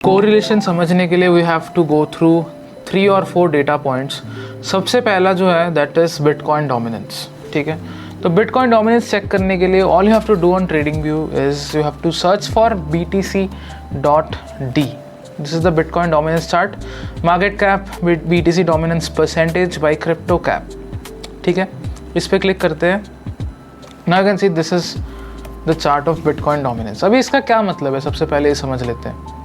Correlation समझने के लिए we have to go through 3 और 4 डेटा पॉइंट्स। सबसे पहला जो है दैट इज बिटकॉइन डोमिनेंस। ठीक है, तो बिटकॉइन डोमिनेंस चेक करने के लिए all you have to do on TradingView is you have to search for BTC.D। This is the bitcoin dominance chart, market cap BTC dominance percentage by crypto cap. ठीक है, इस पर click करते हैं। Now you can see this is the chart of Bitcoin dominance. अभी इसका क्या मतलब है, सबसे पहले ये समझ लेते हैं।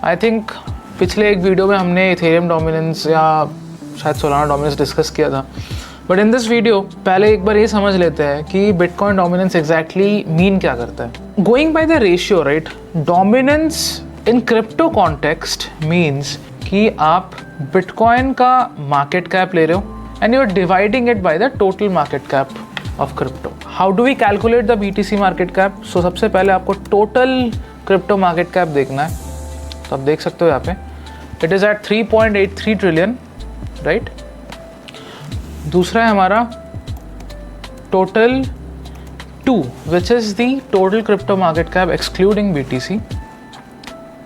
आई थिंक पिछले एक वीडियो में हमने इथेरियम डोमिनेंस या शायद सोलाना डोमिनेंस डिस्कस किया था, बट इन दिस वीडियो पहले एक बार ये समझ लेते हैं कि बिटकॉइन डोमिनेंस एग्जैक्टली मीन क्या करता है। Going by the ratio, right, dominance in crypto context means कि आप बिटकॉइन का मार्केट कैप ले रहे हो and you are dividing it by the total market cap of crypto. How do we calculate the BTC market cap? So सबसे पहले आपको total crypto market cap देखना है, तो आप देख सकते हो यहाँ पे it is at 3.83 trillion, right. दूसरा है हमारा total 2 which is the total crypto market cap excluding BTC।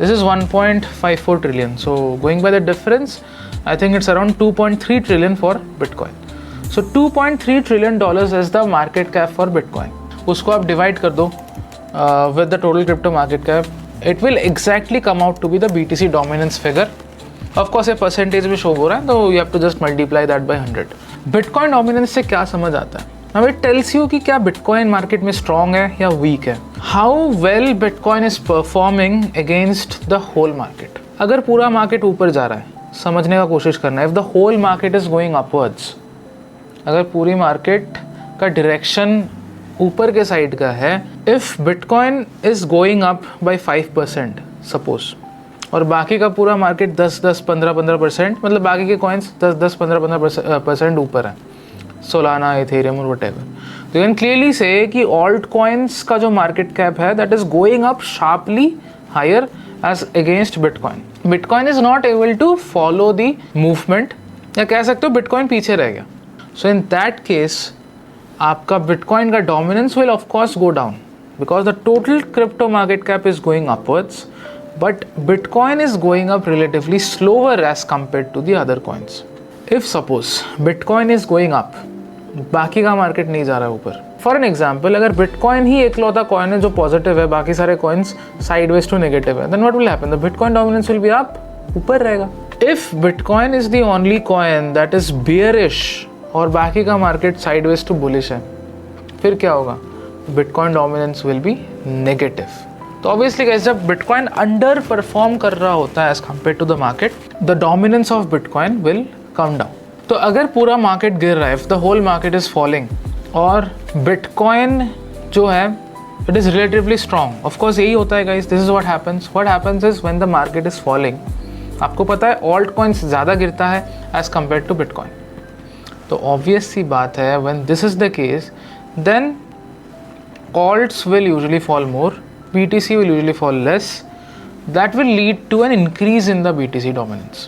This is 1.54 trillion. So going by the difference I think it's around 2.3 trillion for Bitcoin. So $2.3 trillion is the market cap for Bitcoin. उसको आप divide कर दो with the total crypto market cap, it will exactly come out to be the BTC dominance figure. Of course, ये percentage में show हो रहा है, तो you have to just multiply that by 100. Bitcoin dominance से क्या समझ आता है? Now it tells you कि क्या बिटकॉइन मार्केट में स्ट्रॉन्ग है या वीक है। How well bitcoin is performing against the whole market. अगर पूरा मार्केट ऊपर जा रहा है, समझने का कोशिश करना है। If the whole market is going upwards, अगर पूरी मार्केट का डायरेक्शन ऊपर के साइड का है, if bitcoin is going up by 5% suppose, और बाकी का पूरा मार्केट 10-15%, मतलब बाकी के कॉइन्स 10-15% ऊपर है, सोलाना, इथेरियम और व्हाटएवर, तो यू कैन क्लियरली से कि ऑल्ट कॉइन्स का जो मार्केट कैप है that is going up sharply higher as against Bitcoin. Bitcoin is not able to follow the movement, या कह सकते हो बिटकॉइन पीछे रह गया। सो इन दैट केस आपका बिटकॉइन का dominance will of course go down because the total crypto market cap is going upwards, but bitcoin is going up relatively slower as compare to the other coins. If suppose Bitcoin is going up, बाकी का market नहीं जा रहा है ऊपर। For an example, अगर Bitcoin ही एकलौता कॉइन है जो पॉजिटिव है, बाकी सारे कॉइन्स साइडवेज टू नेगेटिव है, then what will happen? The bitcoin dominance will be up, ऊपर रहेगा। If Bitcoin is the only coin that is bearish और बाकी का मार्केट साइडवेज टू बुलिश है, फिर क्या होगा? Bitcoin dominance will be negative. तो ऑब्वियसली गाइस, जब बिटकॉइन अंडर परफॉर्म कर रहा होता है as compare to the market, the dominance of Bitcoin will come down. तो अगर पूरा मार्केट गिर रहा है, if the whole market is falling और बिटकॉइन जो है it is relatively strong, of course यही होता है guys, this is what happens is when the market is falling, आपको पता है ऑल्ट कॉइन्स ज़्यादा गिरता है एज कंपेयर टू बिटकॉइन। तो ऑब्वियस सी बात है, when this is the case then alts will usually fall more, BTC will usually fall less. That will lead to an increase in the BTC dominance.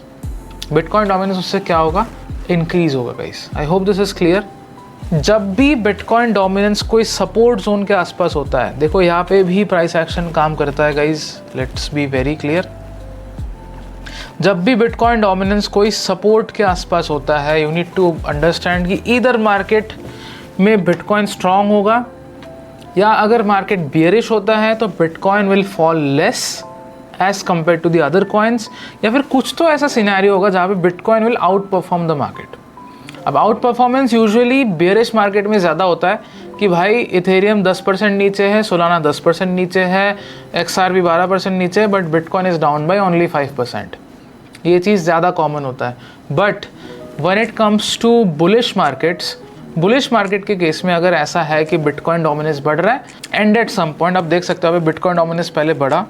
Bitcoin dominance उससे क्या होगा? Increase होगा guys. I hope this is clear. जब भी Bitcoin dominance कोई support zone के आसपास होता है, देखो यहाँ पे भी price action काम करता है guys. Let's be very clear. जब भी Bitcoin dominance कोई support के आसपास होता है, you need to understand कि either market में Bitcoin strong होगा, या अगर मार्केट बियरिश होता है तो bitcoin will fall less as compare to the other coins, या फिर कुछ तो ऐसा सिनेरियो होगा जहाँ पे bitcoin will outperform the market. अब outperformance usually bearish market में ज़्यादा होता है कि भाई इथेरियम 10% नीचे है, सोलाना 10% नीचे है, XRP 12% नीचे है, but Bitcoin is down by only 5%। ये चीज़ ज़्यादा कॉमन होता है। But when it comes to bullish markets, bullish market के केस में अगर ऐसा है कि बिटकॉइन डोमिनेंस बढ़ रहा है एंड एट सम पॉइंट आप देख सकते हो बिटकॉइन डोमिनेंस पहले बढ़ा,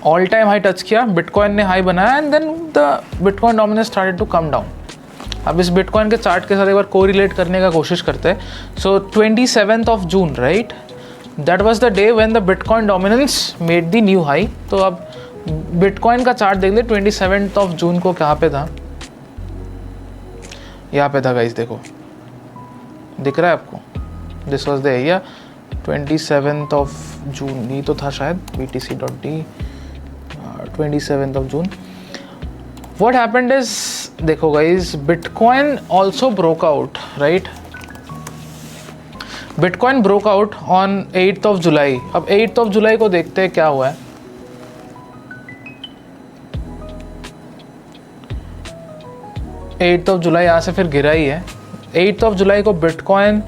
ऑल टाइम हाई टच किया, बिटकॉइन ने हाई बनाया and then the bitcoin dominance started to come down. अब इस बिटकॉइन के चार्ट के साथ एक बार कोरिलेट करने का कोशिश करते हैं। सो 27th of June, right, that was the day when the bitcoin dominance made the new high. तो अब बिटकॉइन का चार्ट देख ले, 27th of June को कहाँ पे था? यहाँ पे था गाइस, देखो दिख रहा है आपको? This was the area 27th of June, ये तो था शायद BTC.D 27th of June. What happened is, देखो guys, Bitcoin also broke out, right? Bitcoin broke out on 8th of July. अब 8th of July को देखते हैं क्या हुआ है. 8th of July यहाँ से फिर गिरा ही है. 8th of July को Bitcoin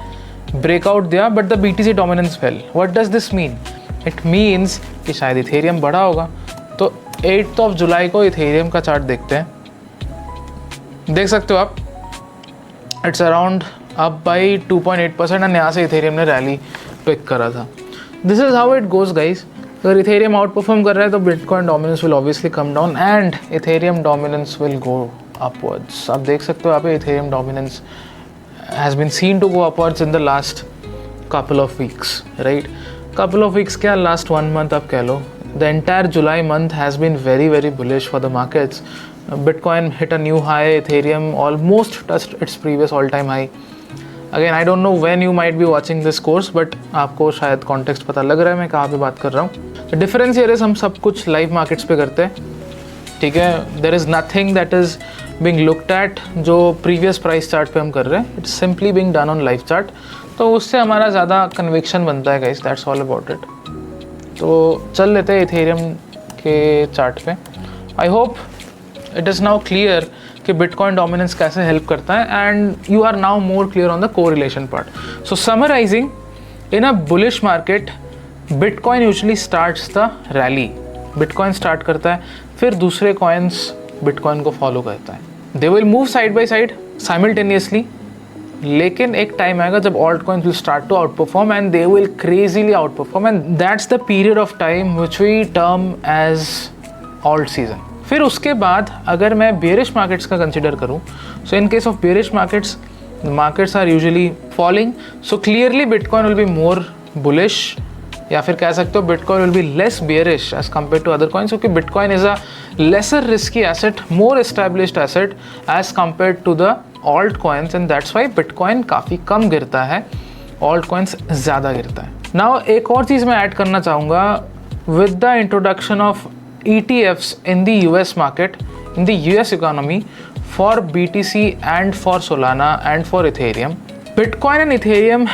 ब्रेकआउट दिया, but the BTC dominance fail. What does this mean? It means कि शायद इथेरियम बढ़ा होगा. तो 8th of July को इथेरियम का चार्ट देखते हैं. देख सकते हो आप, it's around up by 2.8% and यहाँ से इथेरियम ने रैली पिक करा था. This is how it goes guys. अगर इथेरियम आउट परफॉर्म कर रहा है तो bitcoin dominance will obviously come down and Ethereum dominance will go upwards. आप देख सकते हो यहाँ पे Ethereum dominance has been seen to go upwards in the last couple of weeks, right? Couple of weeks क्या, last 1 month आप कह लो. The entire July month has been very very bullish for the markets. Bitcoin hit a new high, Ethereum almost touched its previous all-time high. Again, I don't know when you might be watching this course, but आपको शायद context पता लग रहा है मैं कहाँ पे बात कर रहा हूँ. The difference here is हम सब कुछ live markets पे करते हैं, ठीक है. There is nothing that is being looked at जो previous price chart पे हम कर रहे हैं. It's simply being done on live chart. तो उससे हमारा ज़्यादा conviction बनता है guys. That's all about it. तो चल लेते हैं इथेरियम के चार्ट पे. I hope it is now clear कि बिटकॉइन डोमिनेंस कैसे हेल्प करता है and you are now more clear on the correlation part. So summarizing, in a bullish market, Bitcoin usually starts the rally. Bitcoin start करता है, फिर दूसरे coins bitcoin को follow करता है. They will move side by side simultaneously, लेकिन एक time आएगा जब altcoins will start to outperform and they will crazily outperform and that's the period of time which we term as alt season. फिर उसके बाद अगर मैं bearish markets का कंसिडर करूँ, so in case of bearish markets are usually falling, so clearly bitcoin will be more bullish, या फिर कह सकते हो bitcoin will be less bearish as compare to other coins, क्योंकि bitcoin is a lesser risky asset, more established asset as compare to the alt coins and that's why bitcoin काफ़ी कम गिरता है, ऑल्ट कॉइन्स ज़्यादा गिरता है. Now एक और चीज़ मैं ऐड करना चाहूँगा, with the introduction of ETFs in the US market, in the US economy, for BTC and for Solana and for Ethereum, Bitcoin and Ethereum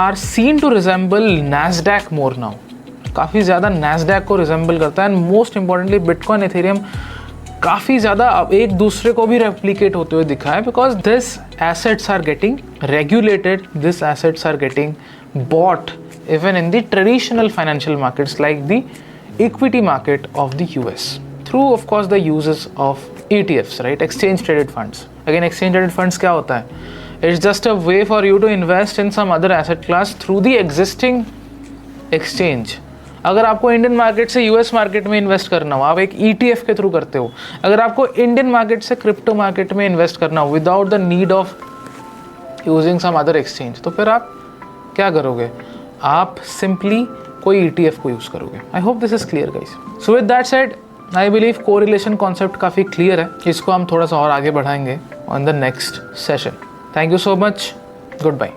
are seen to resemble Nasdaq more now. काफ़ी ज़्यादा Nasdaq को resemble करता है and most importantly Bitcoin Ethereum काफ़ी ज़्यादा एक दूसरे को भी replicate होते हुए दिखा है, because these assets are getting regulated, these assets are getting bought even in the traditional financial markets like the equity market of the US through of course the uses of ETFs, right? Exchange traded funds. Again, exchange traded funds क्या होता है? It's just a way for you to invest in some other asset class through the existing exchange. अगर आपको Indian market से US market में invest करना हो, आप एक ETF के थ्रू करते हो. अगर आपको इंडियन मार्केट से क्रिप्टो मार्केट में इन्वेस्ट करना हो without the need of using some other exchange, तो फिर आप क्या करोगे? आप सिंपली कोई ETF को यूज़ करोगे. I hope this is clear guys. So with that said, I believe correlation concept काफ़ी क्लियर है. इसको हम थोड़ा सा और आगे बढ़ाएंगे on the next session. Thank you so much. Good bye.